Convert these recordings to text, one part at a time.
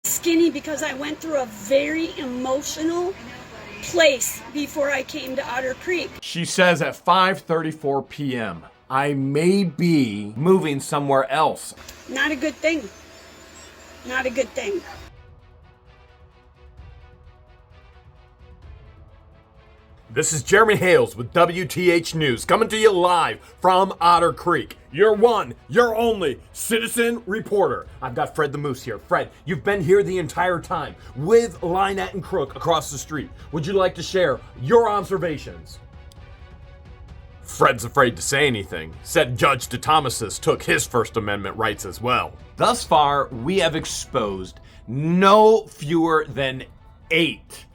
Skinny because I went through a very emotional place before I came to Otter Creek. She says at 5:34 p.m., I may be moving somewhere else. Not a good thing. Not a good thing. This is Jeremy Hales with WTH News, coming to you live from Otter Creek. Your one, your only citizen reporter. I've got Fred the Moose here. Fred, you've been here the entire time with LIEnette and CROOK across the street. Would you like to share your observations? Fred's afraid to say anything. Said Judge DeThomasis took his First Amendment rights as well. Thus far, we have exposed no fewer than eight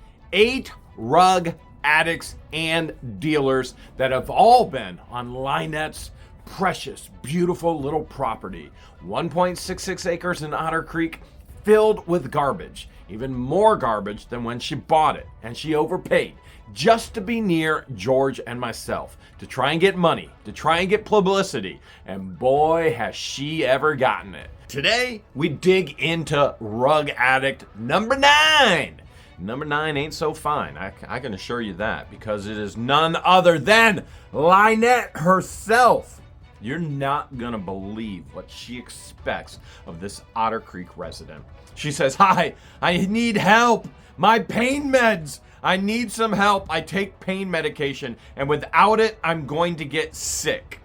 rug addicts and dealers that have all been on LIEnette's precious, beautiful little property. 1.66 acres in Otter Creek, filled with garbage. Even more garbage than when she bought it. And she overpaid just to be near George and myself, to try and get money, to try and get publicity. And boy, has she ever gotten it. Today, we dig into rug addict number 9. Number 9 ain't so fine, I can assure you that, because it is none other than LIEnette herself. You're not gonna believe what she expects of this Otter Creek resident. She says, "Hi, I need help. My pain meds. I need some help. I take pain medication, and without it, I'm going to get sick."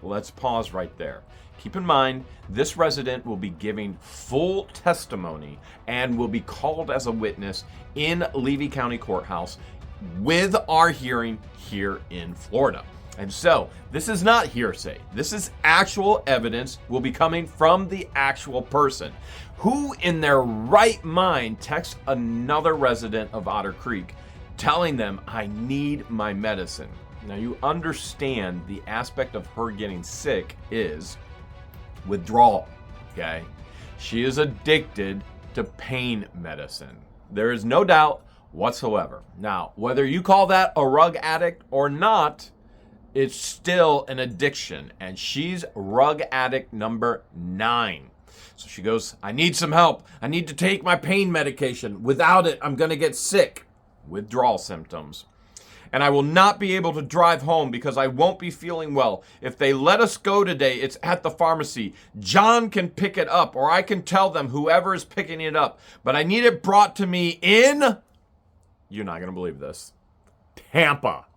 Let's pause right there. Keep in mind, this resident will be giving full testimony and will be called as a witness in Levy County Courthouse with our hearing here in Florida. And so, this is not hearsay. This is actual evidence will be coming from the actual person. Who in their right mind texts another resident of Otter Creek telling them, "I need my medicine"? Now, you understand the aspect of her getting sick is withdrawal, okay? She is addicted to pain medicine. There is no doubt whatsoever. Now, whether you call that a rug addict or not, it's still an addiction, and she's rug addict number 9. So she goes, "I need some help. I need to take my pain medication. Without it, I'm gonna get sick." Withdrawal symptoms. "And I will not be able to drive home because I won't be feeling well. If they let us go today, it's at the pharmacy. John can pick it up, or I can tell them, whoever is picking it up. But I need it brought to me in," you're not going to believe this, Tampa.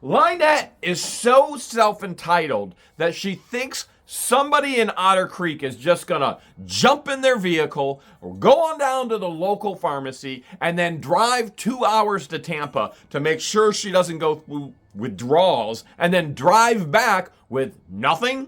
LIEnette is so self-entitled that she thinks somebody in Otter Creek is just gonna jump in their vehicle or go on down to the local pharmacy and then drive 2 hours to Tampa to make sure she doesn't go through withdrawals and then drive back with nothing.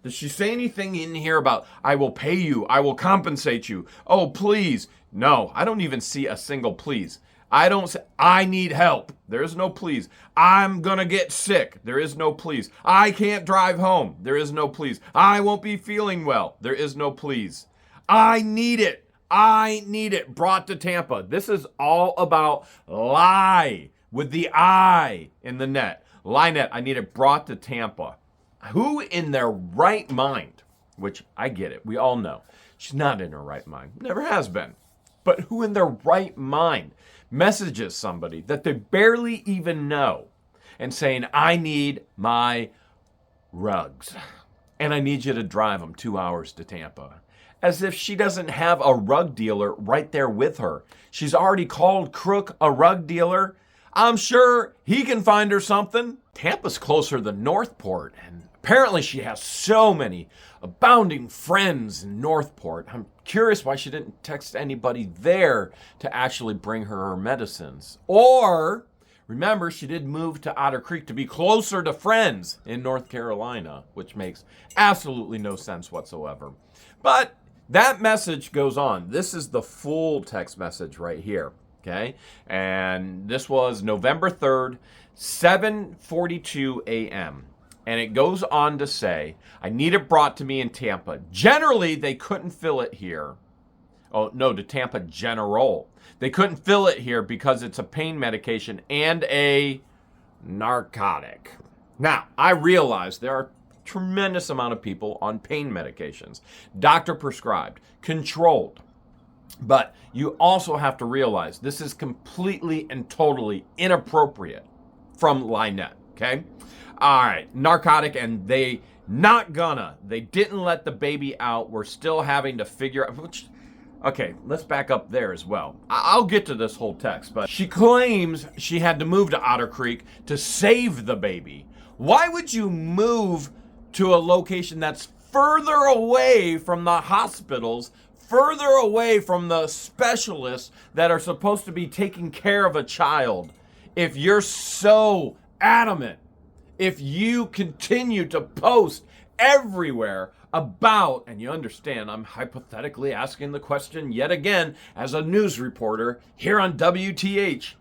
Does she say anything in here about, "I will pay you, I will compensate you, oh please"? No, I don't even see a single please. I don't say, "I need help." There is no please. "I'm gonna get sick." There is no please. "I can't drive home." There is no please. "I won't be feeling well." There is no please. "I need it. I need it brought to Tampa." This is all about lie with the I in the net. LIEnette, I need it brought to Tampa. Who in their right mind, which I get it, we all know, she's not in her right mind, never has been. But who in their right mind messages somebody that they barely even know and saying, "I need my rugs and I need you to drive them 2 hours to Tampa," as if she doesn't have a rug dealer right there with her. She's already called Crook a rug dealer. I'm sure he can find her something. Tampa's closer than Northport, and apparently she has so many abounding friends in Northport. I'm curious why she didn't text anybody there to actually bring her medicines. Or, remember, she did move to Otter Creek to be closer to friends in North Carolina, which makes absolutely no sense whatsoever. But that message goes on. This is the full text message right here, okay? And this was November 3rd, 7:42 a.m., and it goes on to say, "I need it brought to me in Tampa. Generally, they couldn't fill it here." Oh, no, to Tampa General. "They couldn't fill it here because it's a pain medication and a narcotic." Now, I realize there are tremendous amount of people on pain medications, doctor prescribed, controlled. But you also have to realize this is completely and totally inappropriate from LIEnette, okay? All right, narcotic, and they didn't let the baby out. We're still having to figure out, okay, let's back up there as well. I'll get to this whole text, but she claims she had to move to Otter Creek to save the baby. Why would you move to a location that's further away from the hospitals, further away from the specialists that are supposed to be taking care of a child, if you're so adamant, if you continue to post everywhere about, and you understand, I'm hypothetically asking the question yet again as a news reporter here on WTH,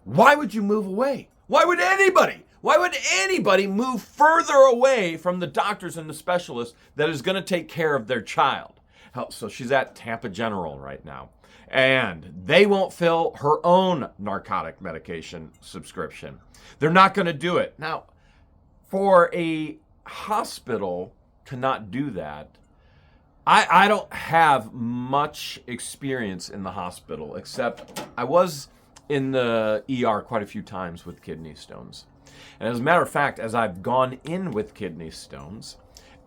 why would you move away? Why would anybody move further away from the doctors and the specialists that is going to take care of their child? So she's at Tampa General right now, and they won't fill her own narcotic medication subscription. They're not going to do it. Now, for a hospital to not do that, I don't have much experience in the hospital, except I was in the ER quite a few times with kidney stones. And as a matter of fact, as I've gone in with kidney stones,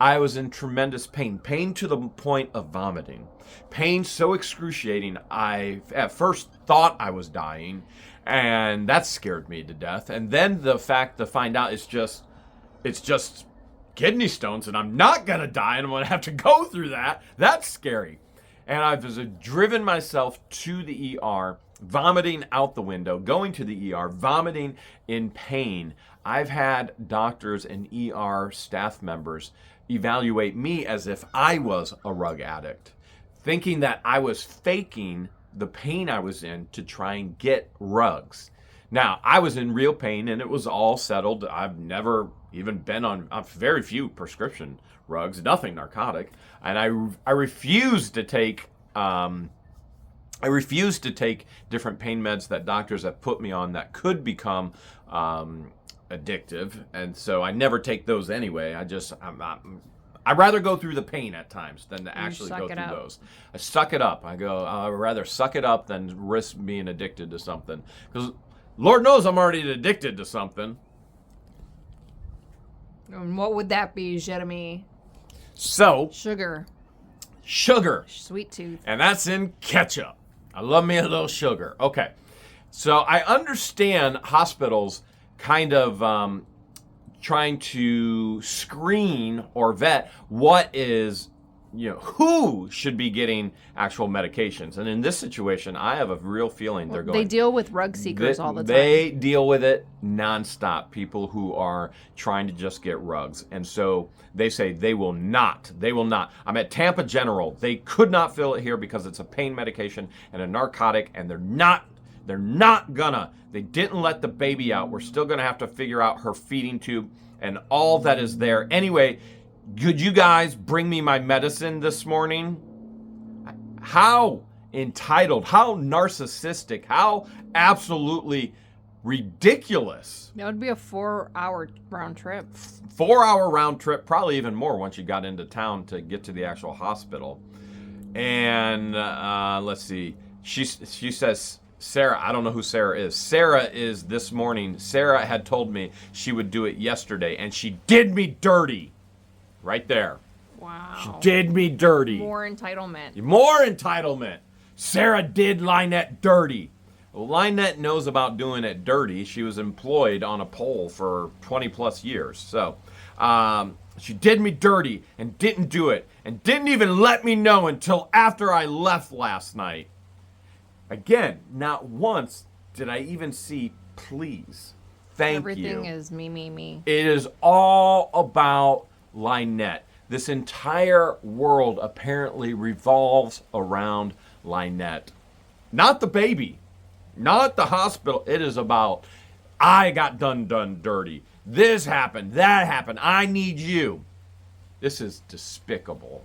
I was in tremendous pain to the point of vomiting. Pain so excruciating, I at first thought I was dying, and that scared me to death. And then the fact to find out it's just kidney stones, and I'm not gonna die, and I'm gonna have to go through that. That's scary. And I've driven myself to the ER, vomiting out the window, going to the ER, vomiting in pain. I've had doctors and ER staff members evaluate me as if I was a rug addict, thinking that I was faking the pain I was in to try and get rugs. Now, I was in real pain and it was all settled. I've never even been on very few prescription rugs, nothing narcotic. And I refuse to take different pain meds that doctors have put me on that could become addictive, and so I never take those anyway. I'd rather go through the pain at times than to actually go through those. I suck it up. I'd rather suck it up than risk being addicted to something, because Lord knows I'm already addicted to something. And what would that be, Jeremy? So Sugar. Sweet tooth. And that's in ketchup. I love me a little sugar. Okay. So I understand hospitals kind of trying to screen or vet what is, who should be getting actual medications. And in this situation, I have a real feeling They deal with rug seekers all the time. They deal with it nonstop, people who are trying to just get rugs. And so they say they will not. I'm at Tampa General. They could not fill it here because it's a pain medication and a narcotic, and they're not gonna. They didn't let the baby out. We're still gonna have to figure out her feeding tube and all that is there. Anyway, could you guys bring me my medicine this morning? How entitled, how narcissistic, how absolutely ridiculous. That would be a 4-hour round trip. 4-hour round trip, probably even more once you got into town to get to the actual hospital. And let's see. She says, Sarah, I don't know who Sarah is. Sarah is this morning. Sarah had told me she would do it yesterday, and she did me dirty. Right there. Wow. She did me dirty. More entitlement. Sarah did LIEnette dirty. Well, LIEnette knows about doing it dirty. She was employed on a pole for 20 plus years. So she did me dirty and didn't do it and didn't even let me know until after I left last night. Again, not once did I even see please. Thank you. Everything is me. It is all about LIEnette. This entire world apparently revolves around LIEnette. Not the baby, not the hospital. It is about, I got done dirty. This happened, that happened. I need you. This is despicable.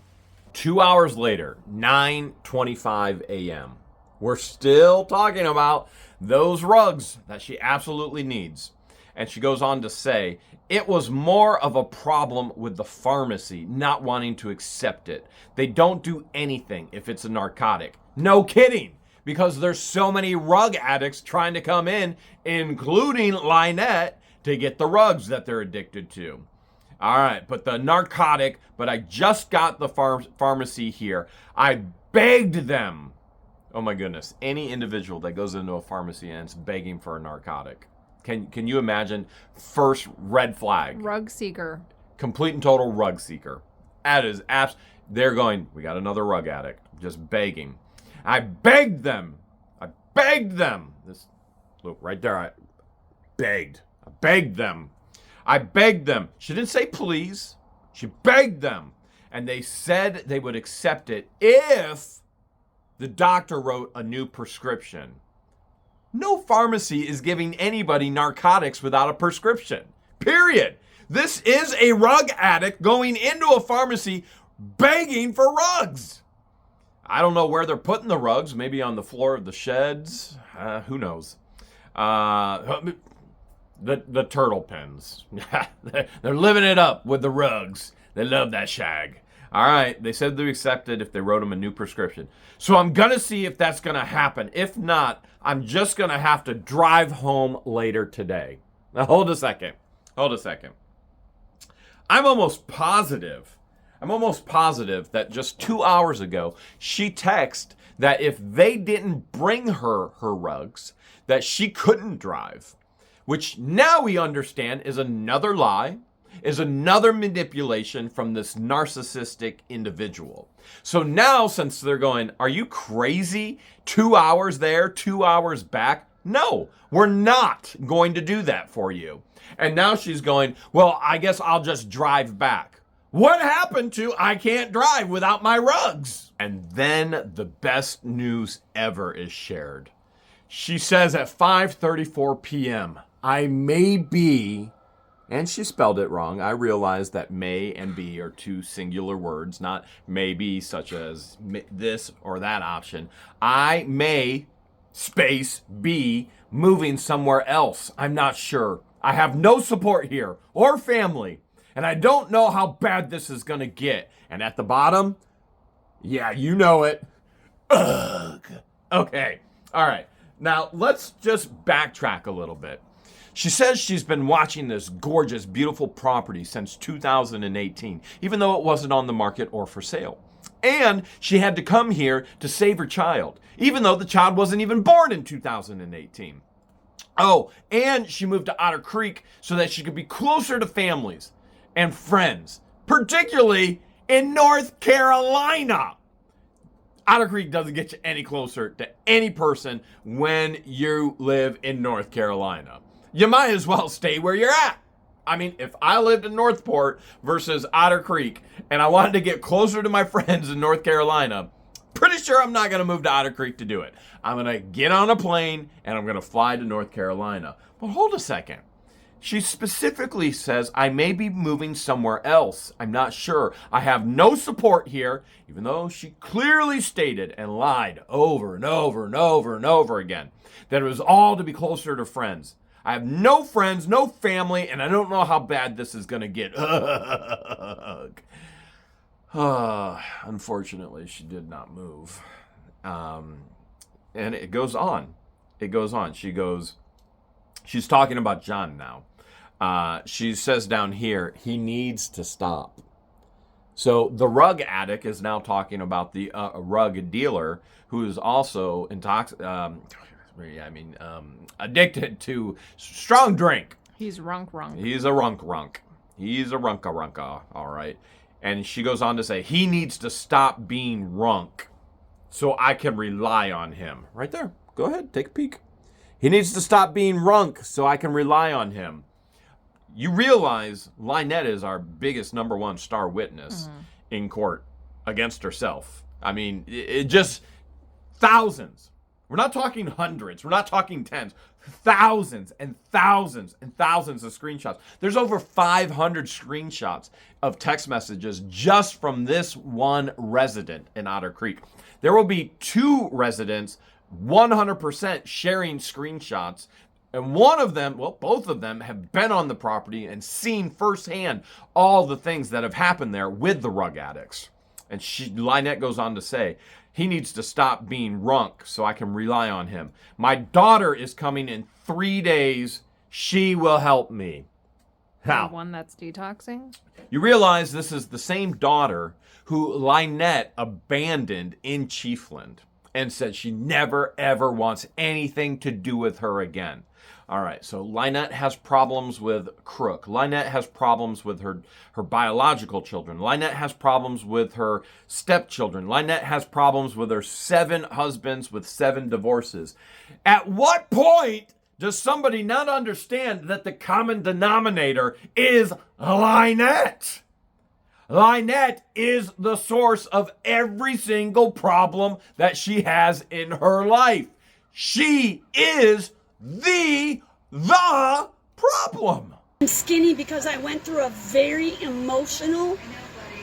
2 hours later, 9:25 a.m. We're still talking about those rugs that she absolutely needs. And she goes on to say, it was more of a problem with the pharmacy not wanting to accept it. They don't do anything if it's a narcotic. No kidding, because there's so many rug addicts trying to come in, including LIEnette, to get the rugs that they're addicted to. All right, but the narcotic, but I just got the pharmacy here. I begged them. Oh my goodness, any individual that goes into a pharmacy and is begging for a narcotic. Can you imagine? First red flag. Rug seeker. Complete and total rug seeker. That is they're going, we got another rug addict, just begging. I begged them. This, look, right there, I begged them. I begged them. She didn't say please. She begged them. And they said they would accept it if the doctor wrote a new prescription. No pharmacy is giving anybody narcotics without a prescription. Period. This is a rug addict going into a pharmacy begging for rugs. I don't know where they're putting the rugs. Maybe on the floor of the sheds. Who knows? The turtle pens. They're living it up with the rugs. They love that shag. All right, they said they accepted if they wrote him a new prescription. So I'm going to see if that's going to happen. If not, I'm just going to have to drive home later today. Now, hold a second. I'm almost positive that just 2 hours ago, she texted that if they didn't bring her rugs, that she couldn't drive. Which now we understand is another lie, is another manipulation from this narcissistic individual. So now, since they're going, are you crazy? 2 hours there, 2 hours back? No, we're not going to do that for you. And now she's going, well, I guess I'll just drive back. What happened to I can't drive without my rugs? And then the best news ever is shared. She says at 5:34 p.m., I may be, and she spelled it wrong. I realize that may and be are two singular words, not maybe such as this or that option. I may, space, be moving somewhere else. I'm not sure. I have no support here or family, and I don't know how bad this is going to get. And at the bottom, yeah, you know it. Ugh. Okay. All right. Now, let's just backtrack a little bit. She says she's been watching this gorgeous, beautiful property since 2018, even though it wasn't on the market or for sale. And she had to come here to save her child, even though the child wasn't even born in 2018. Oh, and she moved to Otter Creek so that she could be closer to families and friends, particularly in North Carolina. Otter Creek doesn't get you any closer to any person when you live in North Carolina. You might as well stay where you're at. I mean, if I lived in Northport versus Otter Creek and I wanted to get closer to my friends in North Carolina, pretty sure I'm not going to move to Otter Creek to do it. I'm going to get on a plane and I'm going to fly to North Carolina. But hold a second. She specifically says, I may be moving somewhere else. I'm not sure. I have no support here, even though she clearly stated and lied over and over and over and over again that it was all to be closer to friends. I have no friends, no family, and I don't know how bad this is going to get. Unfortunately, she did not move. And it goes on. She's talking about John now. She says down here, he needs to stop. So the rug addict is now talking about the rug dealer who is also addicted to strong drink. He's runk. He's a runk. He's a runka. All right. And she goes on to say, he needs to stop being runk so I can rely on him. Right there. Go ahead. Take a peek. He needs to stop being runk so I can rely on him. You realize LIEnette is our biggest number one star witness in court against herself. I mean, it just thousands. We're not talking hundreds. We're not talking tens. Thousands and thousands and thousands of screenshots. There's over 500 screenshots of text messages just from this one resident in Otter Creek. There will be 2 residents 100% sharing screenshots And one of them, well, both of them have been on the property and seen firsthand all the things that have happened there with the rug addicts. And LIEnette goes on to say, he needs to stop being runk so I can rely on him. My daughter is coming in 3 days. She will help me. How? The one that's detoxing? You realize this is the same daughter who LIEnette abandoned in Chiefland and said she never, ever wants anything to do with her again. All right, so LIEnette has problems with Crook. LIEnette has problems with her biological children. LIEnette has problems with her stepchildren. LIEnette has problems with her 7 husbands with 7 divorces. At what point does somebody not understand that the common denominator is LIEnette? LIEnette is the source of every single problem that she has in her life. She is the problem. I'm skinny because I went through a very emotional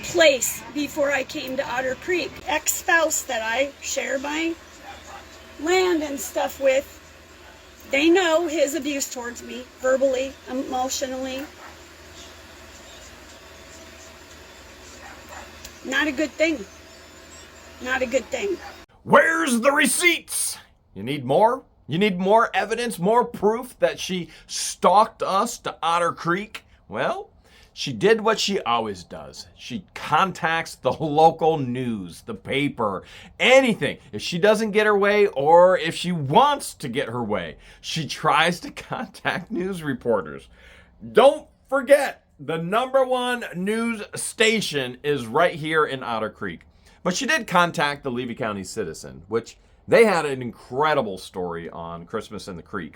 place before I came to Otter Creek. Ex-spouse that I share my land and stuff with, they know his abuse towards me, verbally, emotionally. Not a good thing. Not a good thing. Where's the receipts? You need more? You need more evidence, more proof that she stalked us to Otter Creek? Well, she did what she always does. She contacts the local news, the paper, anything. If she doesn't get her way or if she wants to get her way, she tries to contact news reporters. Don't forget, the #1 news station is right here in Otter Creek. But she did contact the Levy County Citizen, which they had an incredible story on Christmas in the Creek.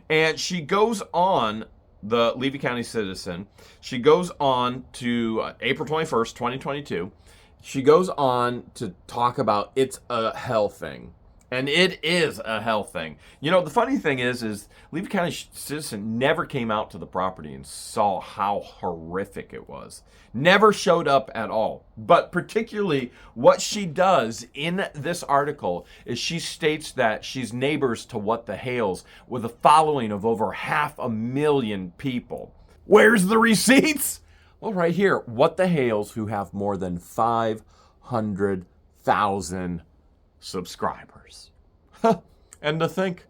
And she goes on, the Levy County Citizen, she goes on to April 21st, 2022. She goes on to talk about it's a hell thing. And it is a hell thing. You know, the funny thing is Levy County Citizen never came out to the property and saw how horrific it was. Never showed up at all. But particularly what she does in this article is she states that she's neighbors to What the Hales with a following of over 500,000 people. Where's the receipts? Well, right here. What the Hales, who have more than 500,000 subscribers. And to think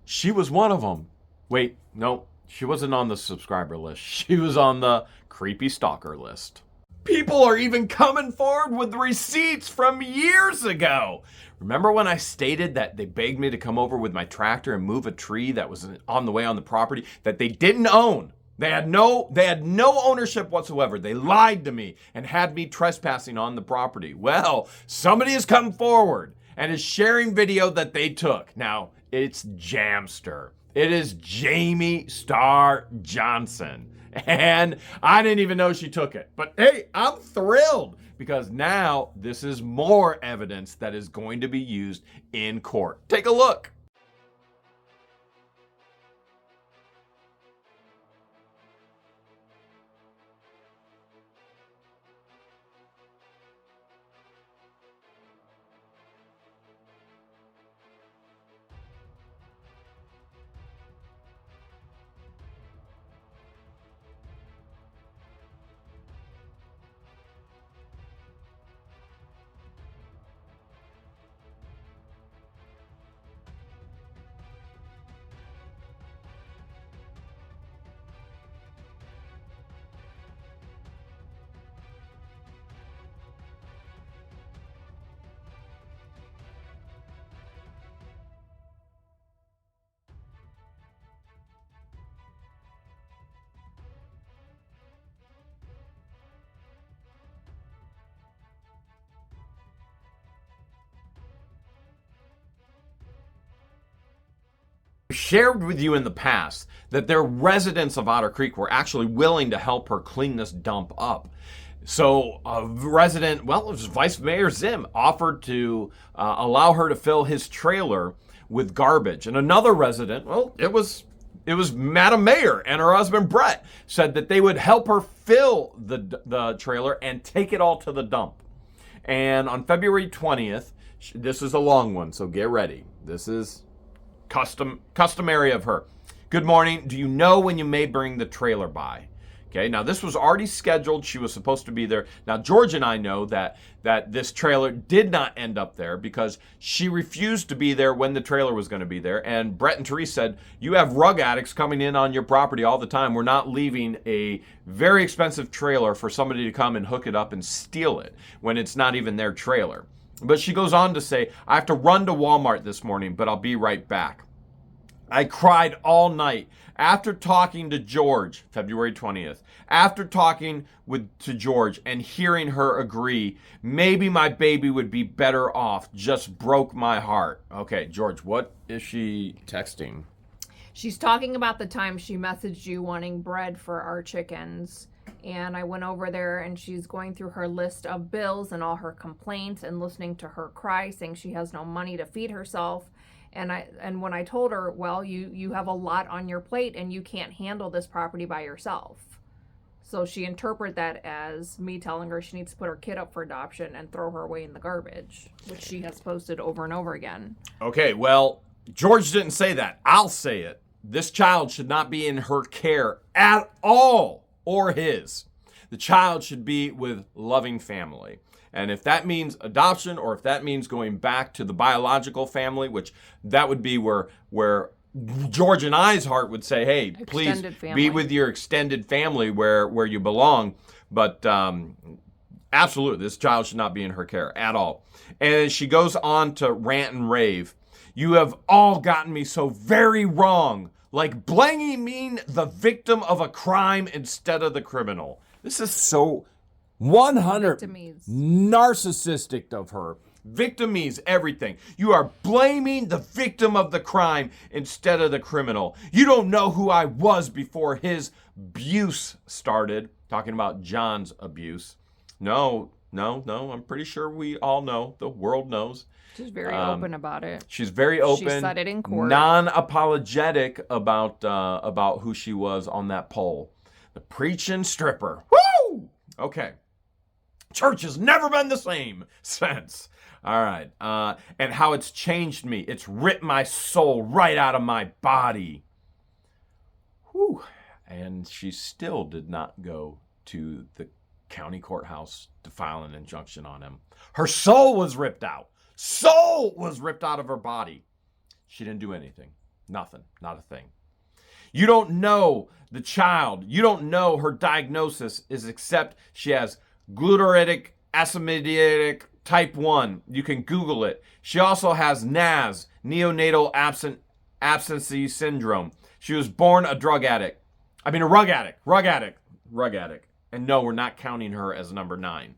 she was one of them. Wait, no, she wasn't on the subscriber list. She was on the creepy stalker list. People are even coming forward with receipts from years ago. Remember when I stated that they begged me to come over with my tractor and move a tree that was on the way on the property that they didn't own? They had no ownership whatsoever. They lied to me and had me trespassing on the property. Well, somebody has come forward and is sharing video that they took. Now, it's Jamster. It is Jamie Starr Johnson. And I didn't even know she took it. But hey, I'm thrilled because now this is more evidence that is going to be used in court. Take a look. Shared with you in the past that their residents of Otter Creek were actually willing to help her clean this dump up. So a resident, well, it was Vice Mayor Zim, offered to allow her to fill his trailer with garbage. And another resident, well, it was Madam Mayor and her husband Brett, said that they would help her fill the trailer and take it all to the dump. And on February 20th, this is a long one, so get ready. This is customary of her. Good morning. Do you know when you may bring the trailer by? Okay, now this was already scheduled. She was supposed to be there. Now, George and I know that this trailer did not end up there because she refused to be there when the trailer was going to be there. And Brett and Therese said, you have rug addicts coming in on your property all the time. We're not leaving a very expensive trailer for somebody to come and hook it up and steal it when it's not even their trailer. But she goes on to say, I have to run to Walmart this morning, but I'll be right back. I cried all night after talking to George, February 20th, after talking to George and hearing her agree, maybe my baby would be better off, just broke my heart. Okay, George, what is she texting? She's talking about the time she messaged you wanting bread for our chickens. And I went over there and she's going through her list of bills and all her complaints and listening to her cry, saying she has no money to feed herself. And when I told her, well, you have a lot on your plate and you can't handle this property by yourself. So she interpreted that as me telling her she needs to put her kid up for adoption and throw her away in the garbage, which she has posted over and over again. Okay, well, George didn't say that. I'll say it. This child should not be in her care at all, or his. The child should be with loving family. And if that means adoption, or if that means going back to the biological family, which that would be where George and I's heart would say, hey, please be with your extended family where you belong. But absolutely, this child should not be in her care at all. And she goes on to rant and rave. You have all gotten me so very wrong, like blaming the victim of a crime instead of the criminal. This is so 100 narcissistic of her. Victimize everything. You are blaming the victim of the crime instead of the criminal. You don't know who I was before his abuse started. Talking about John's abuse. No, I'm pretty sure we all know. The world knows. She's very open about it. She's very open. She said it in court. Non-apologetic about who she was on that pole. The preaching stripper. Woo! Okay. Church has never been the same since. All right. And how it's changed me. It's ripped my soul right out of my body. Whew. And she still did not go to the county courthouse to file an injunction on him. Her soul was ripped out. Soul was ripped out of her body. She didn't do anything. Nothing. Not a thing. You don't know the child. You don't know her diagnosis is except she has glutaritic acidic type 1. You can Google it. She also has NAS, neonatal abstinence syndrome. She was born a rug addict. And no, we're not counting her as number 9.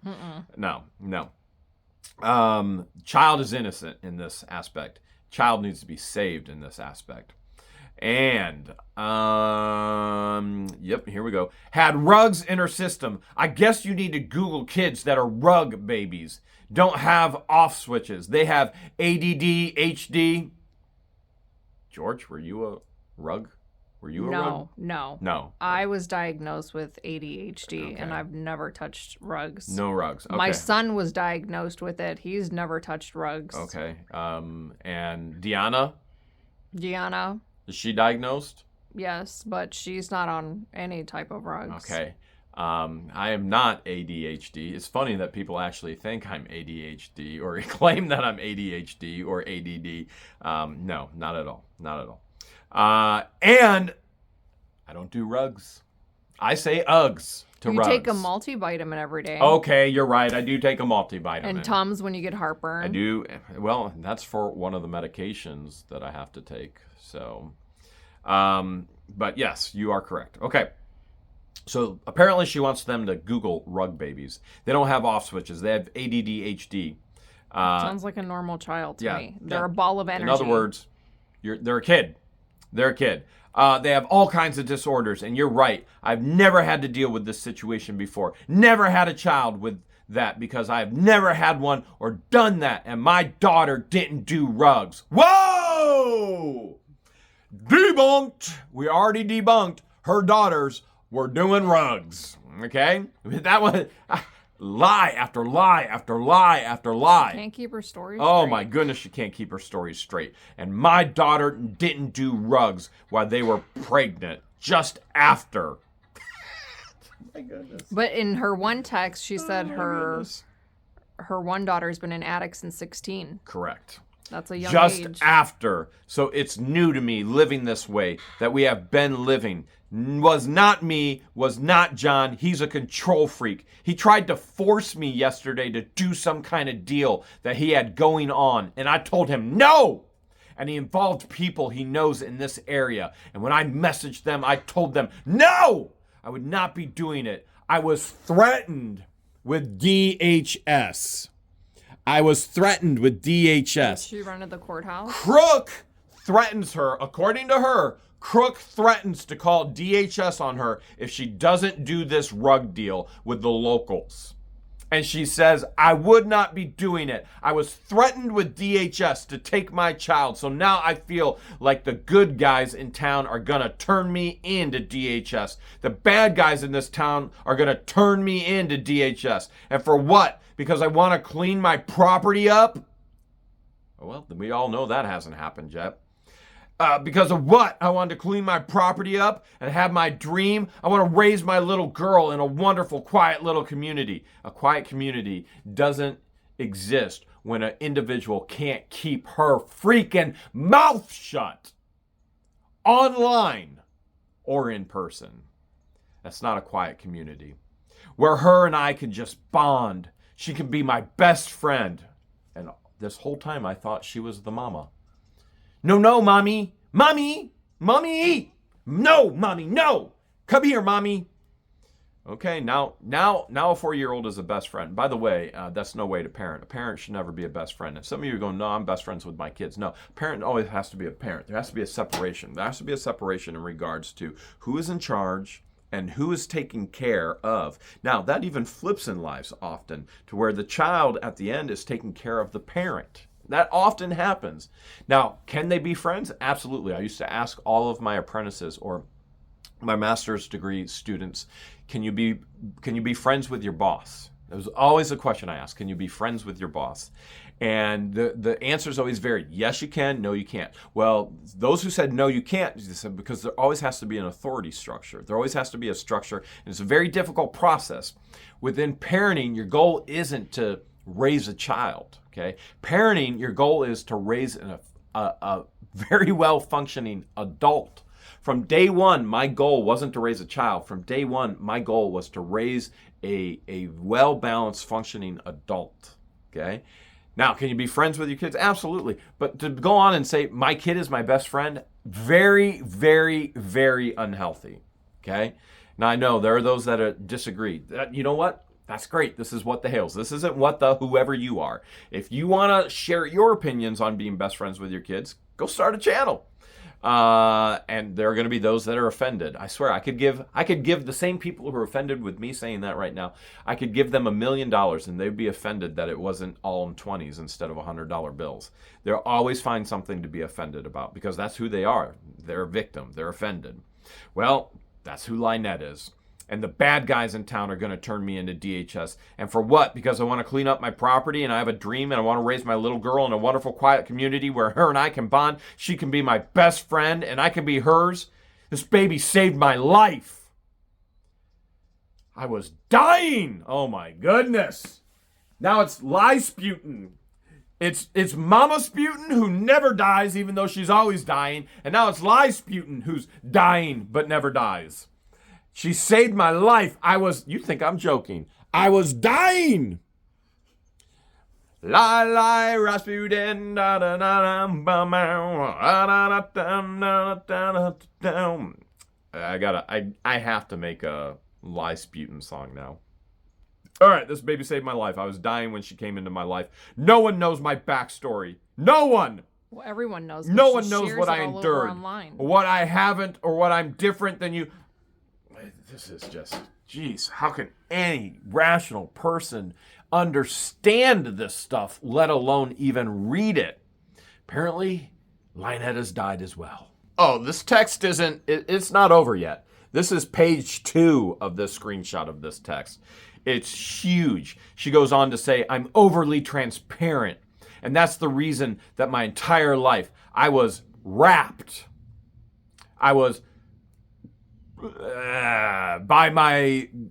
No. Child is innocent in this aspect. Child needs to be saved in this aspect. And, yep, here we go. Had rugs in her system. I guess you need to Google kids that are rug babies. Don't have off switches. They have ADD, HD. George, were you a rug? Were you a rug? No. I was diagnosed with ADHD, and I've never touched rugs. No rugs. Okay. My son was diagnosed with it. He's never touched rugs. Okay. And Deanna? Is she diagnosed? Yes, but she's not on any type of rugs. Okay. I am not ADHD. It's funny that people actually think I'm ADHD or claim that I'm ADHD or ADD. No, not at all. Not at all. And I don't do rugs. I say Uggs to rugs. You take a multivitamin every day. Okay, you're right. I do take a multivitamin. And Tums when you get heartburn. I do. Well, that's for one of the medications that I have to take. So, but yes, you are correct. Okay. So apparently she wants them to Google rug babies. They don't have off switches. They have ADD, HD. Sounds like a normal child to me. They're a ball of energy. In other words, they're a kid. They're a kid. They have all kinds of disorders. And you're right. I've never had to deal with this situation before. Never had a child with that because I've never had one or done that. And my daughter didn't do rugs. Whoa! Debunked. We already debunked her daughters were doing rugs. Okay? That one, lie after lie after lie after lie. Can't keep her story Oh straight. my goodness, she can't keep her story straight. And my daughter didn't do rugs while they were pregnant, just after. My goodness. But in her one text, she said goodness. her one daughter's been an addict since 16. Correct. That's a young Just age. after. So it's new to me living this way that we have been living. Was not me, was not John. He's a control freak. He tried to force me yesterday to do some kind of deal that he had going on, and I told him no. And he involved people he knows in this area. And when I messaged them, I told them no, I would not be doing it. I was threatened with DHS. I was threatened with DHS. She run to the courthouse. Crook threatens her, according to her, Crook threatens to call DHS on her if she doesn't do this rug deal with the locals. And she says, I would not be doing it. I was threatened with DHS to take my child. So now I feel like the good guys in town are going to turn me into DHS. The bad guys in this town are going to turn me into DHS. And for what? Because I want to clean my property up? Well, we all know that hasn't happened yet. Because of what? I wanted to clean my property up and have my dream. I want to raise my little girl in a wonderful, quiet little community. A quiet community doesn't exist when an individual can't keep her freaking mouth shut. Online or in person. That's not a quiet community. Where her and I can just bond. She can be my best friend. And this whole time I thought she was the mama. No, mommy. Mommy. Mommy. No, mommy, no. Come here, mommy. Okay, now a 4-year-old is a best friend. By the way, that's no way to parent. A parent should never be a best friend. And some of you are going, no, I'm best friends with my kids. No, a parent always has to be a parent. There has to be a separation. There has to be a separation in regards to who is in charge and who is taken care of. Now, that even flips in lives often to where the child at the end is taking care of the parent. That often happens. Now, can they be friends? Absolutely. I used to ask all of my apprentices or my master's degree students, can you be friends with your boss? That was always a question I asked. Can you be friends with your boss? And the answers always varied. Yes, you can. No, you can't. Well, those who said no, you can't, because there always has to be an authority structure. There always has to be a structure. And it's a very difficult process. Within parenting, your goal isn't to raise a child. Okay, parenting, your goal is to raise a very well functioning adult. From day one, my goal wasn't to raise a child. From day one, my goal was to raise a well balanced functioning adult. Okay, now can you be friends with your kids? Absolutely, but to go on and say my kid is my best friend, very, very, very unhealthy. Okay, now I know there are those that disagree. You know what? That's great. This is what the Hales. This isn't what the whoever you are. If you want to share your opinions on being best friends with your kids, go start a channel. And there are going to be those that are offended. I swear, I could give the same people who are offended with me saying that right now, I could give them $1 million and they'd be offended that it wasn't all in 20s instead of $100 bills. They'll always find something to be offended about because that's who they are. They're a victim. They're offended. Well, that's who LIEnette is. And the bad guys in town are going to turn me into DHS. And for what? Because I want to clean up my property and I have a dream and I want to raise my little girl in a wonderful, quiet community where her and I can bond. She can be my best friend and I can be hers. This baby saved my life. I was dying. Oh my goodness. Now it's LIEsputin. It's Mama Sputin who never dies even though she's always dying. And now it's LIEsputin who's dying but never dies. She saved my life. You think I'm joking. I was dying. Lie, Rasputin. I have to make a LIEsputin song now. All right, this baby saved my life. I was dying when she came into my life. No one knows my backstory. No one. Well, everyone knows. No one knows what I endured, what I haven't, or what I'm different than you. This is just, geez, how can any rational person understand this stuff, let alone even read it? Apparently, LIEnette has died as well. Oh, this text it's not over yet. This is page 2 of this screenshot of this text. It's huge. She goes on to say, I'm overly transparent. And that's the reason that my entire life I was wrapped. I was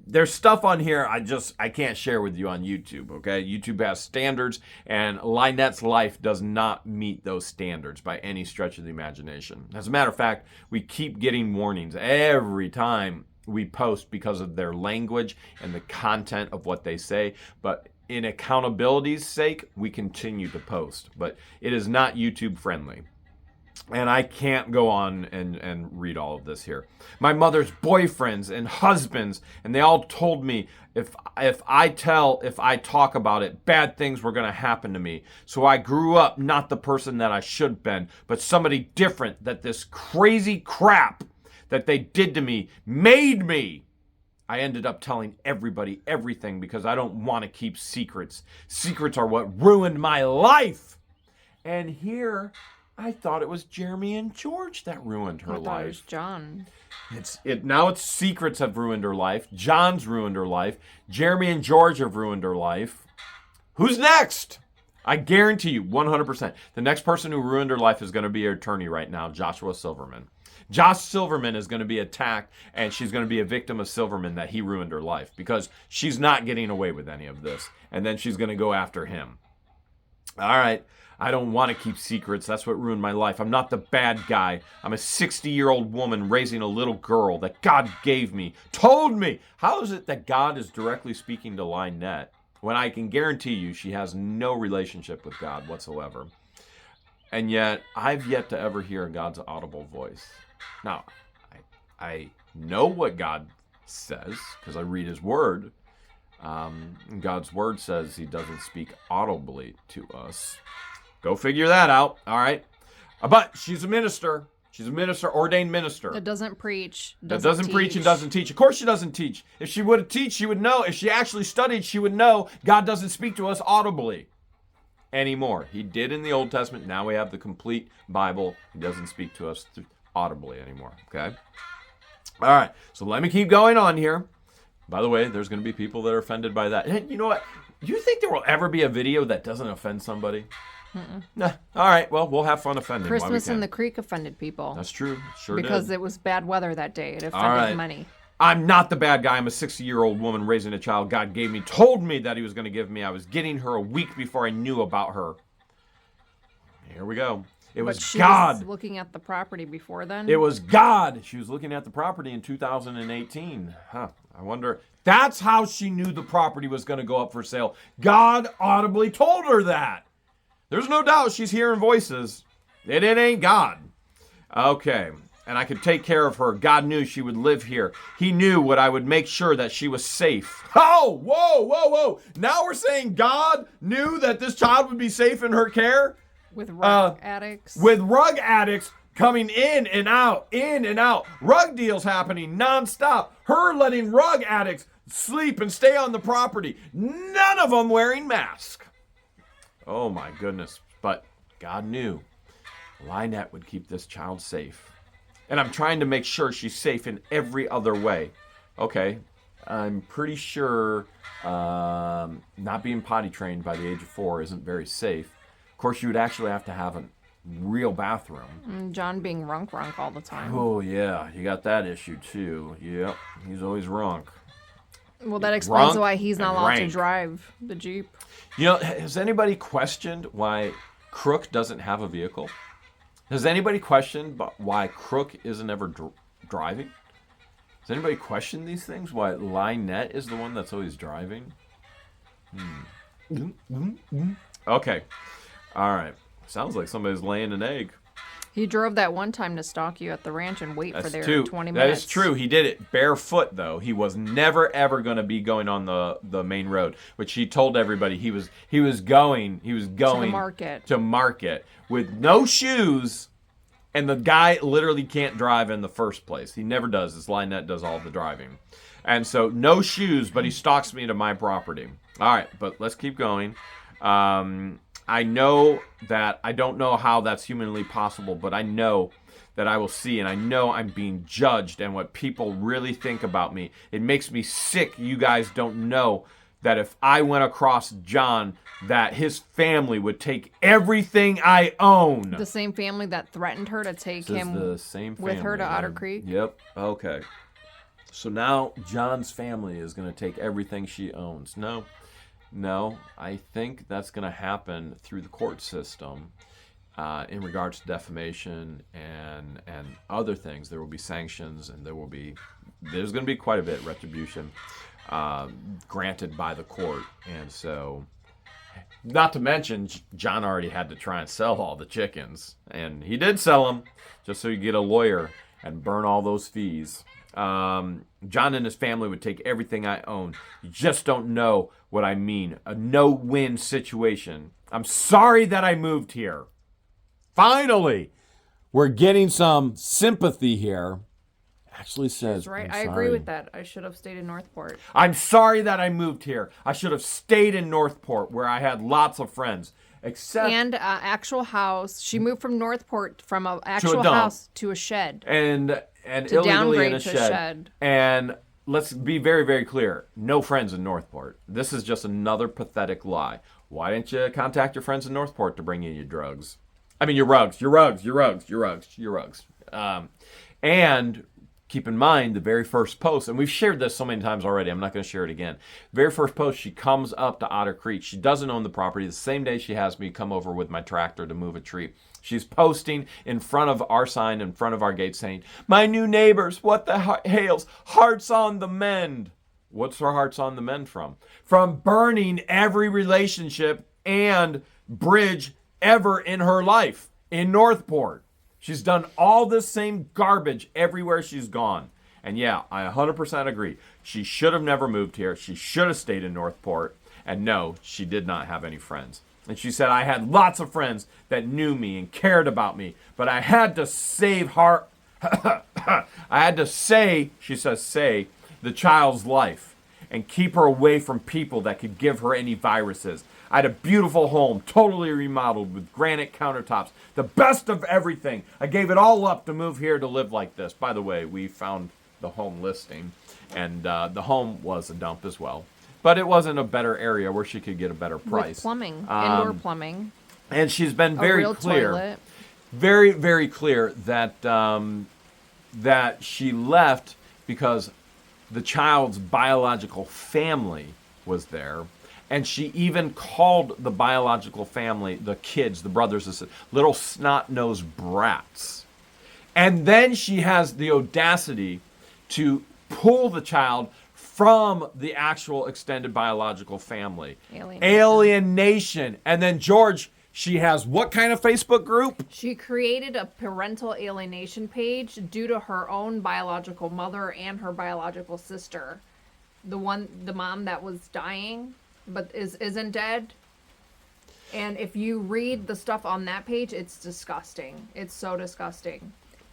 there's stuff on here I can't share with you on YouTube, okay? YouTube has standards, and LIEnette's life does not meet those standards by any stretch of the imagination. As a matter of fact, we keep getting warnings every time we post because of their language and the content of what they say, but in accountability's sake, we continue to post, but it is not YouTube friendly. And I can't go on and read all of this here. My mother's boyfriends and husbands, and they all told me if I talk about it, bad things were going to happen to me. So I grew up not the person that I should have been, but somebody different, that this crazy crap that they did to me made me. I ended up telling everybody everything because I don't want to keep secrets. Secrets are what ruined my life. And here, I thought it was Jeremy and George that ruined her life. I thought it was John. Now it's secrets have ruined her life. John's ruined her life. Jeremy and George have ruined her life. Who's next? I guarantee you, 100%. The next person who ruined her life is going to be her attorney right now, Joshua Silverman. Josh Silverman is going to be attacked, and she's going to be a victim of Silverman that he ruined her life because she's not getting away with any of this. And then she's going to go after him. All right. I don't want to keep secrets. That's what ruined my life. I'm not the bad guy. I'm a 60-year-old woman raising a little girl that God gave me, told me. How is it that God is directly speaking to LIEnette when I can guarantee you she has no relationship with God whatsoever? And yet, I've yet to ever hear God's audible voice. Now, I know what God says because I read his word. God's word says he doesn't speak audibly to us. Go figure that out, all right? But she's a minister. She's a minister, ordained minister. That doesn't preach. That doesn't preach and doesn't teach. Of course she doesn't teach. If she would teach, she would know. If she actually studied, she would know God doesn't speak to us audibly anymore. He did in the Old Testament. Now we have the complete Bible. He doesn't speak to us audibly anymore, okay? All right, so let me keep going on here. By the way, there's going to be people that are offended by that. And you know what? Do you think there will ever be a video that doesn't offend somebody? Nah. All right. Well, we'll have fun offending. Christmas in the Creek offended people. That's true. Sure because did. it was bad weather that day. It offended money. I'm not the bad guy. I'm a 60-year-old woman raising a child God gave me, told me that he was going to give me. I was getting her a week before I knew about her. Here we go. It was God. Was looking at the property before then? It was God. She was looking at the property in 2018. Huh. I wonder. That's how she knew the property was going to go up for sale. God audibly told her that. There's no doubt she's hearing voices. It ain't God. Okay. And I could take care of her. God knew she would live here. He knew what I would make sure that she was safe. Oh, whoa. Now we're saying God knew that this child would be safe in her care? With rug addicts. With rug addicts coming in and out. Rug deals happening nonstop. Her letting rug addicts sleep and stay on the property. None of them wearing masks. Oh my goodness. But God knew LIEnette would keep this child safe. And I'm trying to make sure she's safe in every other way. Okay, I'm pretty sure not being potty trained by the age of 4 isn't very safe. Of course, you would actually have to have a real bathroom. John being runk all the time. Oh, yeah, you got that issue too. Yep, he's always runk. Well, that explains Runk why he's not allowed rank. to drive the Jeep. You know, has anybody questioned why Crook doesn't have a vehicle? Has anybody questioned why Crook isn't ever driving? Has anybody questioned these things? Why LIEnette is the one that's always driving? Okay. All right. Sounds like somebody's laying an egg. He drove that one time to stalk you at the ranch and wait for their 20 minutes. That is true. He did it barefoot, though. He was never, ever going to be going on the main road, which he told everybody he was going to market with no shoes, and the guy literally can't drive in the first place. He never does. This LIEnette does all the driving. And so no shoes, but he stalks me to my property. All right, but let's keep going. I know that I don't know how that's humanly possible, but I know that I will see, and I know I'm being judged and what people really think about me. It makes me sick. You guys don't know that if I went across John, that his family would take everything I own. The same family that threatened her to take This is him the same family, with her to Otter man. Creek? Yep. Okay. So now John's family is going to take everything she owns. No, I think that's going to happen through the court system. In regards to defamation and other things, there will be sanctions, and there's going to be quite a bit retribution granted by the court. And so, not to mention, John already had to try and sell all the chickens, and he did sell them just so he could get a lawyer and burn all those fees. John and his family would take everything I own. You just don't know what I mean. A no-win situation. I'm sorry that I moved here. Finally, we're getting some sympathy here. Actually says, That's right. I'm I agree sorry. with that. I should have stayed in Northport. I'm sorry that I moved here. I should have stayed in Northport where I had lots of friends. Except And actual house. She moved from Northport from an actual dump. house to a shed. and To illegally downgrade in a to shed. shed. And let's be very, very clear. No friends in Northport. This is just another pathetic lie. Why didn't you contact your friends in Northport to bring you your drugs? I mean, your rugs. And keep in mind the very first post, and we've shared this so many times already, I'm not going to share it again. Very first post, she comes up to Otter Creek. She doesn't own the property. The same day she has me come over with my tractor to move a tree. She's posting in front of our sign, in front of our gate, saying, "My new neighbors, what the hails? Hearts on the mend." What's her hearts on the mend from? From burning every relationship and bridge ever in her life in Northport. She's done all this same garbage everywhere she's gone. And yeah, I 100% agree. She should have never moved here. She should have stayed in Northport. And no, she did not have any friends. And she said, I had lots of friends that knew me and cared about me, but I had to save her. I had to she says, say the child's life and keep her away from people that could give her any viruses. I had a beautiful home, totally remodeled with granite countertops, the best of everything. I gave it all up to move here to live like this. By the way, we found the home listing, and the home was a dump as well. But it wasn't a better area where she could get a better price. With plumbing, indoor plumbing. And she's been A very real clear, toilet. very, very clear that that she left because the child's biological family was there. And she even called the biological family, the kids, the brothers, and sisters, little snot-nosed brats. And then she has the audacity to pull the child from the actual extended biological family. Alienation. And then, George, she has what kind of Facebook group? She created a parental alienation page due to her own biological mother and her biological sister. The mom that was dying but isn't dead. And if you read the stuff on that page, it's disgusting. It's so disgusting.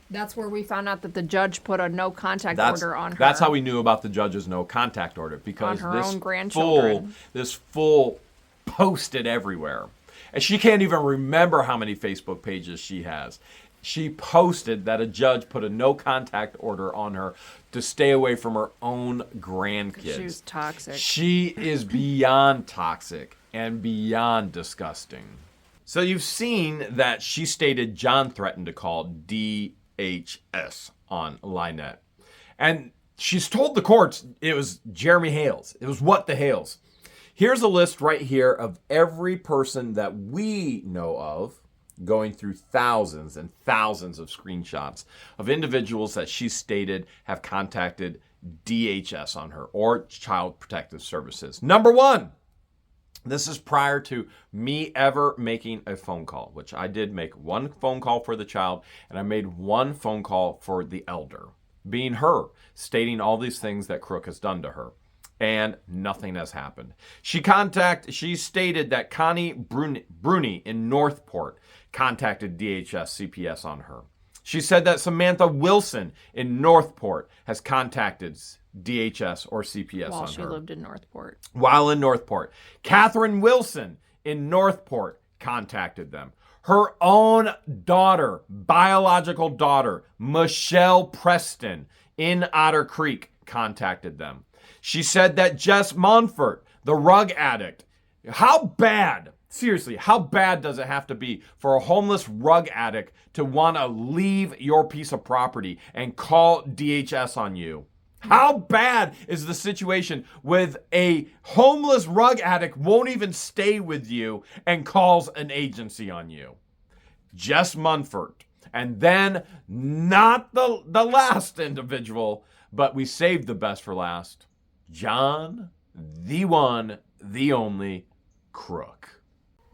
That's where we found out that the judge put a no contact order on her. That's how we knew about the judge's no contact order, because on her own grandchildren. This fool posted everywhere. And she can't even remember how many Facebook pages she has. She posted that a judge put a no contact order on her to stay away from her own grandkids. She was toxic. She is beyond toxic and beyond disgusting. So you've seen that she stated John threatened to call DHS on LIEnette. And she's told the courts it was Jeremy Hales. It was what the Hales. Here's a list right here of every person that we know of, going through thousands and thousands of screenshots of individuals that she stated have contacted DHS on her, or Child Protective Services. Number one, this is prior to me ever making a phone call, which I did make one phone call for the child, and I made one phone call for the elder, being her, stating all these things that Crook has done to her. And nothing has happened. She stated that Connie Bruni in Northport contacted DHS CPS on her. She said that Samantha Wilson in Northport has contacted DHS or CPS on her. While she lived in Northport. While in Northport. Catherine Wilson in Northport contacted them. Her own daughter, biological daughter, Michelle Preston in Otter Creek, contacted them. She said that Jess Monfort, the rug addict, how bad, seriously, how bad does it have to be for a homeless rug addict to want to leave your piece of property and call DHS on you? How bad is the situation with a homeless rug addict won't even stay with you and calls an agency on you? Jess Munford. And then not the last individual, but we saved the best for last. John, the one, the only Crook.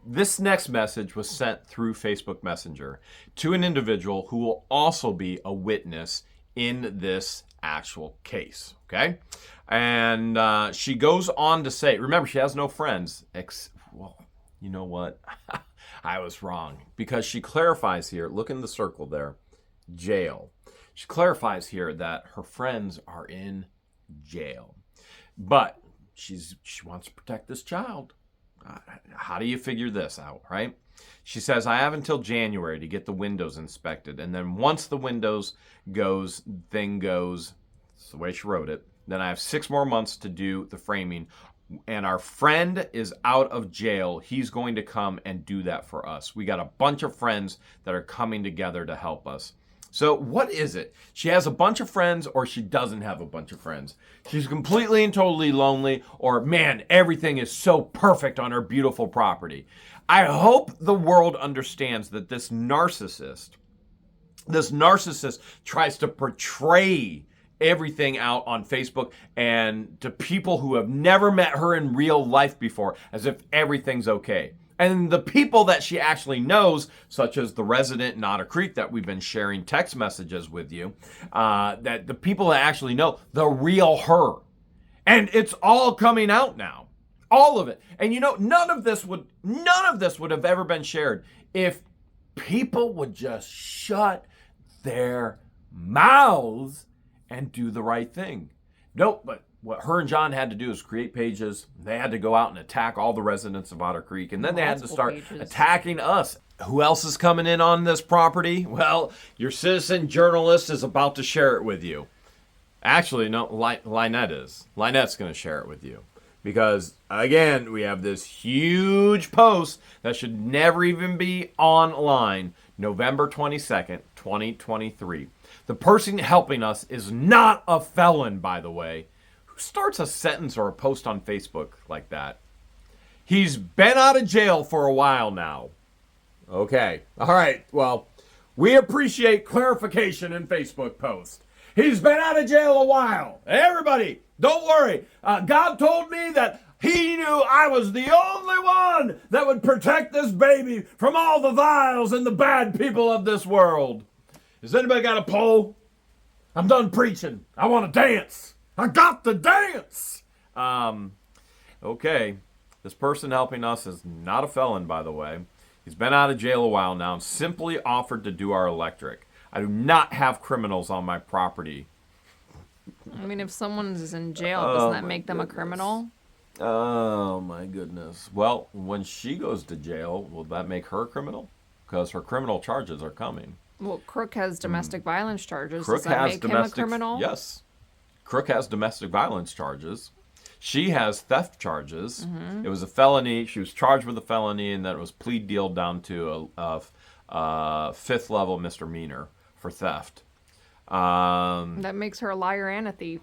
This next message was sent through Facebook Messenger to an individual who will also be a witness in this actual case, okay? And she goes on to say, remember, she has no friends. Well, you know what? I was wrong, because she clarifies here, look in the circle there, jail. She clarifies here that her friends are in jail, but she wants to protect this child. How do you figure this out, right? She says, I have until January to get the windows inspected. And then once the windows thing goes, that's the way she wrote it, then I have 6 more months to do the framing. And our friend is out of jail. He's going to come and do that for us. We got a bunch of friends that are coming together to help us. So what is it? She has a bunch of friends, or she doesn't have a bunch of friends. She's completely and totally lonely, or man, everything is so perfect on her beautiful property. I hope the world understands that this narcissist tries to portray everything out on Facebook and to people who have never met her in real life before as if everything's okay. And the people that she actually knows, such as the resident in Otter Creek that we've been sharing text messages with you, that the people that actually know the real her. And it's all coming out now. All of it. And you know, none of this would have ever been shared if people would just shut their mouths and do the right thing. Nope, but what her and John had to do is create pages. They had to go out and attack all the residents of Otter Creek, and then they had to start attacking us. Who else is coming in on this property? Well, your citizen journalist is about to share it with you. Actually, no, LIEnette is. LIEnette's going to share it with you. Because, again, we have this huge post that should never even be online, November 22nd, 2023. The person helping us is not a felon, by the way. Who starts a sentence or a post on Facebook like that? He's been out of jail for a while now. Okay. All right. Well, we appreciate clarification in Facebook post. He's been out of jail a while. Everybody, don't worry. God told me that he knew I was the only one that would protect this baby from all the vials and the bad people of this world. Has anybody got a pole? I'm done preaching. I want to dance. I got to dance. Okay. This person helping us is not a felon, by the way. He's been out of jail a while now and simply offered to do our electric. I do not have criminals on my property. I mean, if someone is in jail, doesn't that make them a criminal? Oh, my goodness. Well, when she goes to jail, will that make her a criminal? Because her criminal charges are coming. Well, Crook has domestic violence charges. Crook Does that has make him a criminal? Yes. Crook has domestic violence charges. She has theft charges. It was a felony. She was charged with a felony, and then it was plea deal down to a 5th level misdemeanor for theft. That makes her a liar and a thief.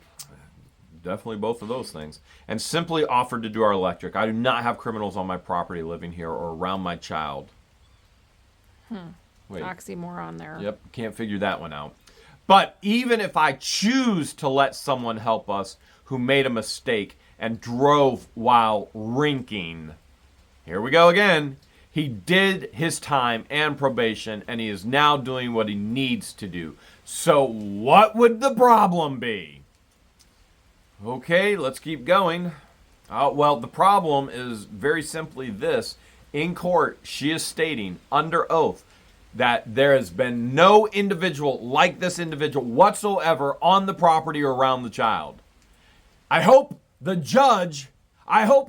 Definitely both of those things. And simply offered to do our electric. I do not have criminals on my property living here or around my child. Wait. Oxymoron there. Yep, can't figure that one out. But even if I choose to let someone help us who made a mistake and drove while rinking, here we go again. He did his time and probation, and he is now doing what he needs to do. So what would the problem be? Okay, let's keep going. Well, the problem is very simply this. In court, she is stating under oath that there has been no individual like this individual whatsoever on the property or around the child. I hope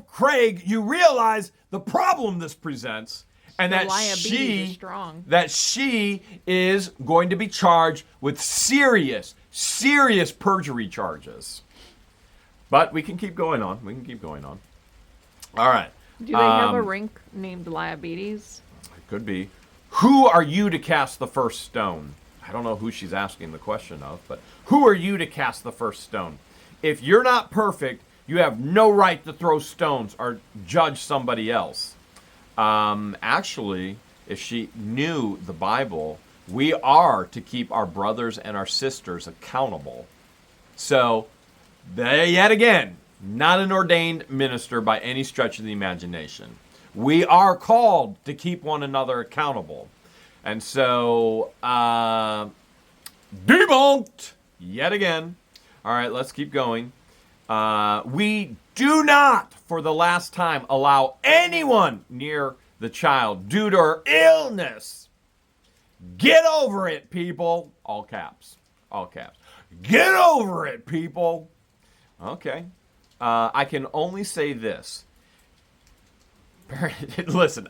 Craig, you realize the problem this presents and The that liabilities are strong. she is going to be charged with serious perjury charges. But we can keep going on. All right. Do they have a rink named Liabetes? It could be. Who are you to cast the first stone? I don't know who she's asking the question of, but who are you to cast the first stone? If you're not perfect, you have no right to throw stones or judge somebody else. Actually, if she knew the Bible, we are to keep our brothers and our sisters accountable. So, yet again, not an ordained minister by any stretch of the imagination. We are called to keep one another accountable. And so, debunked yet again. All right, let's keep going. We do not, for the last time, allow anyone near the child due to her illness. Get over it, people. All caps. Get over it, people. Okay. I can only say this. Listen,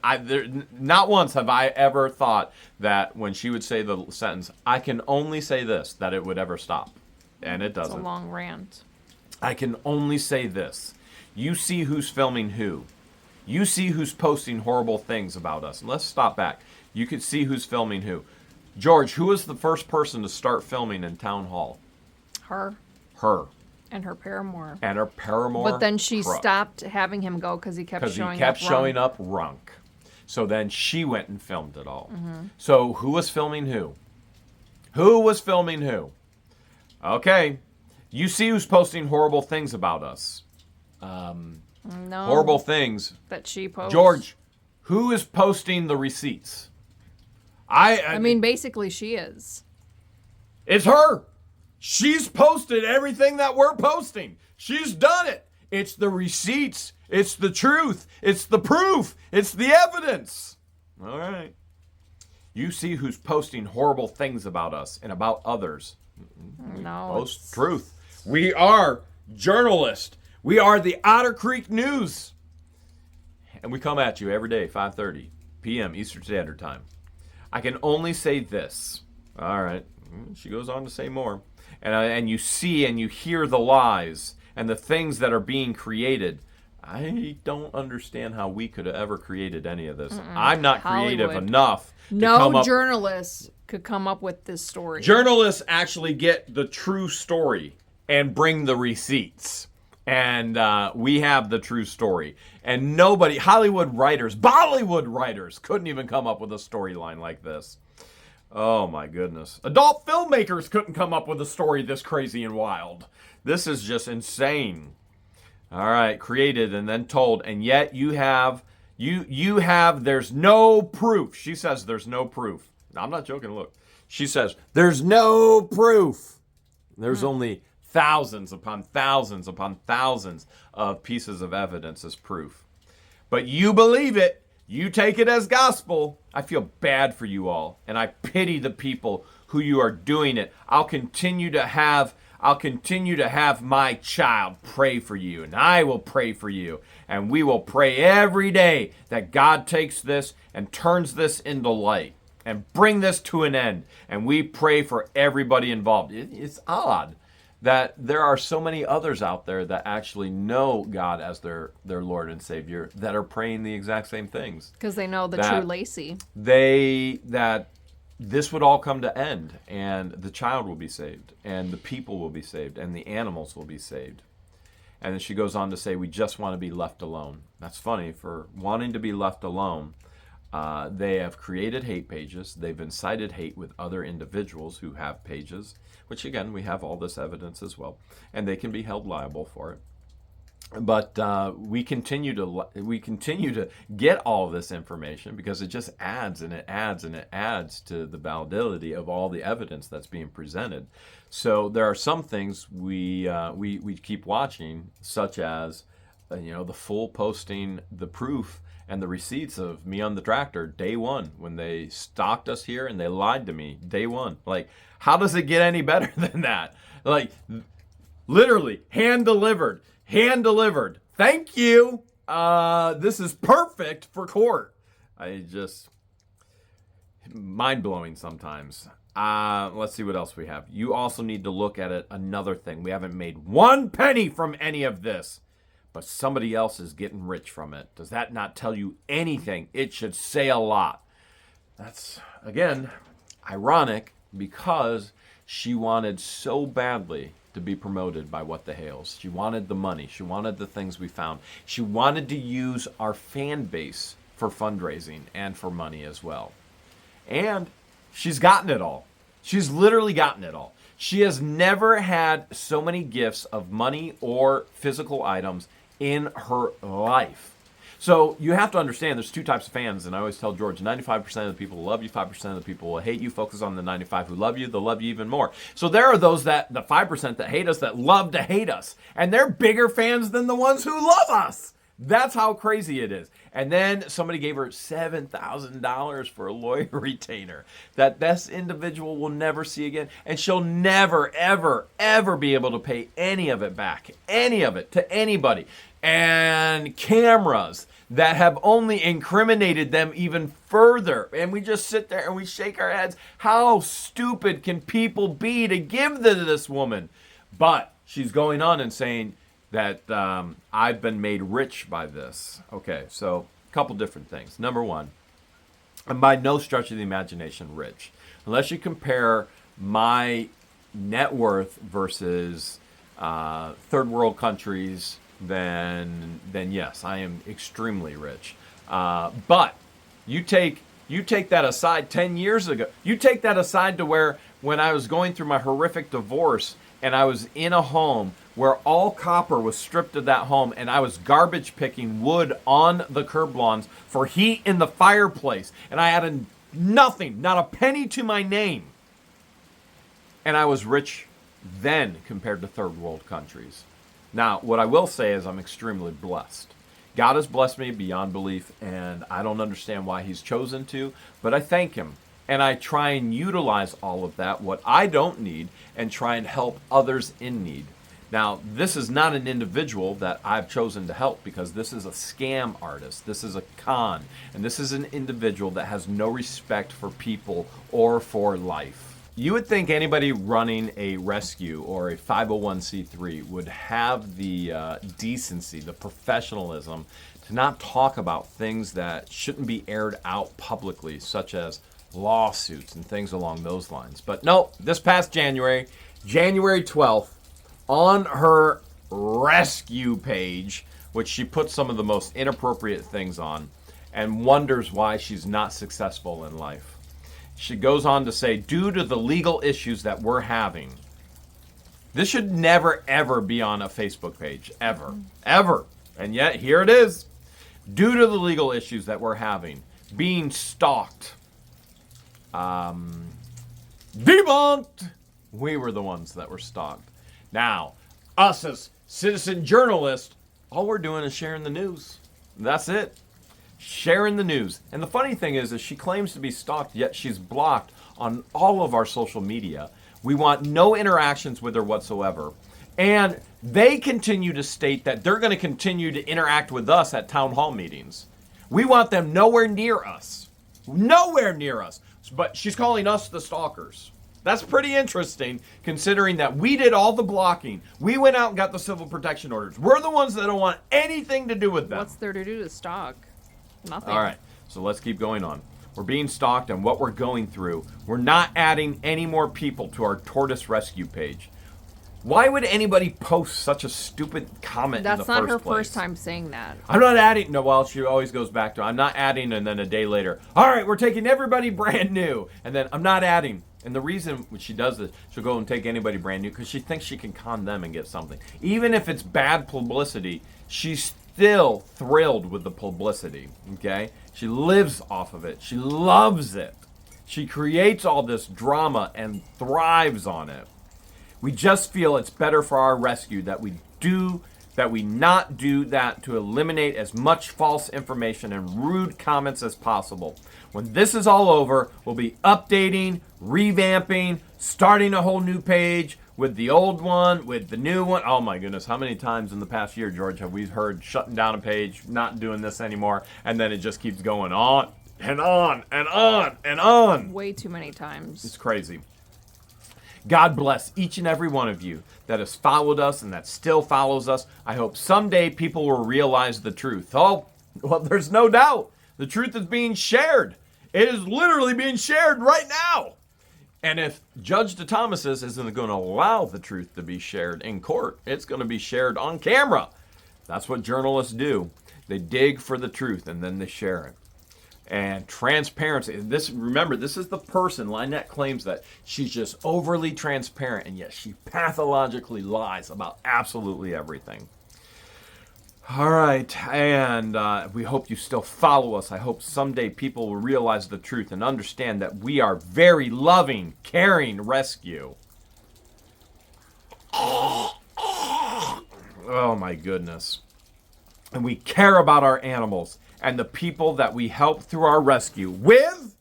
not once have I ever thought that when she would say the sentence, I can only say this, that it would ever stop. And it doesn't. It's a long rant. I can only say this. You see who's filming who. You see who's posting horrible things about us. And let's stop back. You can see who's filming who. George, who was the first person to start filming in Town Hall? Her. And her paramour. But then she stopped having him go because he kept showing up runk. So then she went and filmed it all. Mm-hmm. So who was filming who? Okay. You see who's posting horrible things about us. No. Horrible things. That she posts. George, who is posting the receipts? I mean, basically she is. It's her. She's posted everything that we're posting. She's done it. It's the receipts. It's the truth. It's the proof. It's the evidence. All right. You see who's posting horrible things about us and about others. No. Post truth. We are journalists. We are the Otter Creek News. And we come at you every day, 5:30 p.m. Eastern Standard Time. I can only say this. All right. She goes on to say more. And you see and you hear the lies and the things that are being created. I don't understand how we could have ever created any of this. I'm not creative enough to No journalist could come up with this story. Journalists actually get the true story and bring the receipts. And we have the true story. And nobody, Bollywood writers couldn't even come up with a storyline like this. Oh my goodness. Adult filmmakers couldn't come up with a story this crazy and wild. This is just insane. All right, created and then told. And yet you have, there's no proof. She says there's no proof. I'm not joking, look. She says, there's no proof. There's only thousands upon thousands upon thousands of pieces of evidence as proof. But you believe it. You take it as gospel. I feel bad for you all, and I pity the people who you are doing it. I'll continue to have my child pray for you, and I will pray for you, and we will pray every day that God takes this and turns this into light and bring this to an end. And we pray for everybody involved. It's odd that there are so many others out there that actually know God as their Lord and Savior that are praying the exact same things. Because they know the true Lacey. That this would all come to end, and the child will be saved, and the people will be saved, and the animals will be saved. And then she goes on to say, we just want to be left alone. That's funny. For wanting to be left alone, they have created hate pages. They've incited hate with other individuals who have pages, which again, we have all this evidence as well, and they can be held liable for it. But we continue to get all of this information because it just adds and it adds and it adds to the validity of all the evidence that's being presented. So there are some things we keep watching, such as the full posting, the proof and the receipts of me on the tractor day one when they stalked us here and they lied to me day one. Like, how does it get any better than that? Like, literally hand delivered. Thank you. This is perfect for court. I just mind-blowing sometimes. Let's see what else we have. You also need to look at it. Another thing, we haven't made 1 penny from any of this, but somebody else is getting rich from it. Does that not tell you anything? It should say a lot. That's, again, ironic, because she wanted so badly to be promoted by What the Hales. She wanted the money. She wanted the things we found. She wanted to use our fan base for fundraising and for money as well. And she's gotten it all. She's literally gotten it all. She has never had so many gifts of money or physical items in her life. So you have to understand there's 2 types of fans, and I always tell George, 95% of the people will love you, 5% of the people will hate you. Focus on the 95 who love you, they'll love you even more. So there are those the 5% that hate us, that love to hate us, and they're bigger fans than the ones who love us. That's how crazy it is. And then somebody gave her $7,000 for a lawyer retainer that this individual will never see again. And she'll never, ever, ever be able to pay any of it back, any of it, to anybody. And cameras that have only incriminated them even further. And we just sit there and we shake our heads. How stupid can people be to give to this woman? But she's going on and saying that I've been made rich by this. Okay, so a couple different things. Number one, I'm by no stretch of the imagination rich. Unless you compare my net worth versus third world countries, then yes, I am extremely rich. But you take that aside 10 years ago. You take that aside to where when I was going through my horrific divorce and I was in a home where all copper was stripped of that home, and I was garbage picking wood on the curb lawns for heat in the fireplace, and I had nothing, not a penny to my name. And I was rich then compared to third world countries. Now, what I will say is I'm extremely blessed. God has blessed me beyond belief, and I don't understand why he's chosen to, but I thank him. And I try and utilize all of that, what I don't need, and try and help others in need. Now, this is not an individual that I've chosen to help, because this is a scam artist. This is a con. And this is an individual that has no respect for people or for life. You would think anybody running a rescue or a 501c3 would have the decency, the professionalism to not talk about things that shouldn't be aired out publicly, such as lawsuits and things along those lines. But no, this past January 12th, on her rescue page, which she puts some of the most inappropriate things on, and wonders why she's not successful in life. She goes on to say, due to the legal issues that we're having, this should never, ever be on a Facebook page, ever, ever. And yet, here it is. Due to the legal issues that we're having, being stalked, debunked. We were the ones that were stalked. Now, us as citizen journalists, all we're doing is sharing the news. That's it. Sharing the news. And the funny thing is she claims to be stalked, yet she's blocked on all of our social media. We want no interactions with her whatsoever. And they continue to state that they're going to continue to interact with us at town hall meetings. We want them nowhere near us. Nowhere near us. But she's calling us the stalkers. That's pretty interesting, considering that we did all the blocking. We went out and got the civil protection orders. We're the ones that don't want anything to do with them. What's there to do to stalk? Nothing. All right, so let's keep going on. We're being stalked, and what we're going through, we're not adding any more people to our tortoise rescue page. Why would anybody post such a stupid comment in the first place? That's not her first time saying that. I'm not adding. No, well, she always goes back to, I'm not adding, and then a day later, all right, we're taking everybody brand new. And then I'm not adding. And the reason when she does this, she'll go and take anybody brand new because she thinks she can con them and get something. Even if it's bad publicity, she's still thrilled with the publicity, okay? She lives off of it. She loves it. She creates all this drama and thrives on it. We just feel it's better for our rescue that we not do that, to eliminate as much false information and rude comments as possible. When this is all over, we'll be updating, revamping, starting a whole new page with the old one, with the new one. Oh my goodness, how many times in the past year, George, have we heard shutting down a page, not doing this anymore, and then it just keeps going on and on and on and on. Way too many times. It's crazy. God bless each and every one of you that has followed us and that still follows us. I hope someday people will realize the truth. Oh, well, there's no doubt. The truth is being shared. It is literally being shared right now. And if Judge DeThomas's isn't going to allow the truth to be shared in court, it's going to be shared on camera. That's what journalists do. They dig for the truth and then they share it. And transparency. Remember, this is the person, LIEnette claims that she's just overly transparent, and yet she pathologically lies about absolutely everything. All right, and we hope you still follow us. I hope someday people will realize the truth and understand that we are very loving, caring rescue. Oh my goodness. And we care about our animals and the people that we help through our rescue with,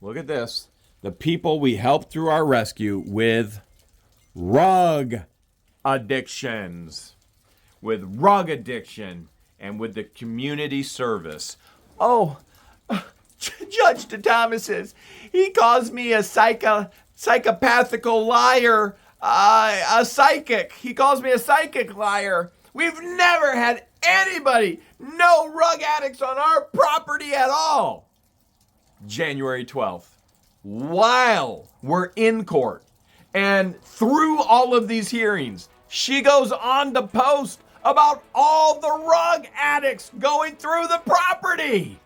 look at this, the people we help through our rescue with rug addictions. With rug addiction and with the community service. Oh, Judge DeThomas's, he calls me a psychopathical liar, a psychic. He calls me a psychic liar. We've never had anybody, no rug addicts on our property at all. January 12th, while we're in court and through all of these hearings, she goes on to post about all the rug addicts going through the property.